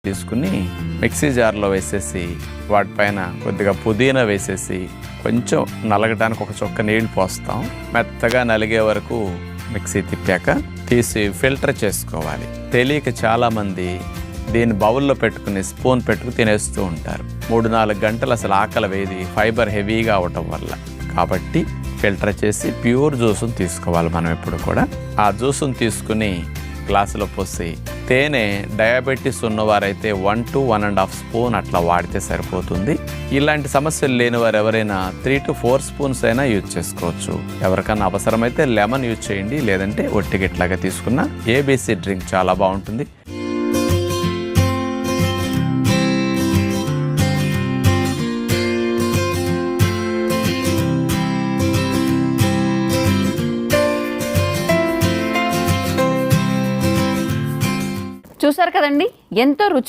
తీసుకుని మిక్సీ జార్లో వేసేసి వాటిపైన కొద్దిగా పుదీనా వేసేసి కొంచెం నలగడానికి ఒక చుక్క నీళ్ళు పోస్తాం. మెత్తగా నలిగే వరకు మిక్సీ తిప్పాక తీసి ఫిల్టర్ చేసుకోవాలి. తెలియక చాలామంది దీన్ని బౌల్లో పెట్టుకుని స్పూన్ పెట్టుకు తినేస్తూ ఉంటారు. 3-4 గంటలు అసలు ఆకలి వేది, ఫైబర్ హెవీగా అవటం వల్ల. కాబట్టి ఫిల్టర్ చేసి ప్యూర్ జ్యూస్ని తీసుకోవాలి. మనం ఎప్పుడు కూడా ఆ జ్యూస్ని తీసుకుని గ్లాసులో పోసి తేనె డయాబెటీస్ ఉన్నవారైతే 1 to 1.5 స్పూన్ అట్లా వాడితే సరిపోతుంది. ఇలాంటి సమస్యలు లేని వారు ఎవరైనా 3 to 4 స్పూన్స్ అయినా యూజ్ చేసుకోవచ్చు. ఎవరికన్నా అవసరమైతే లెమన్ యూజ్ చేయండి, లేదంటే ఒట్టిగిట్లాగా తీసుకున్న ఏబీసీ డ్రింక్ చాలా బాగుంటుంది. చూసారు కదండి, ఎంతో రుచి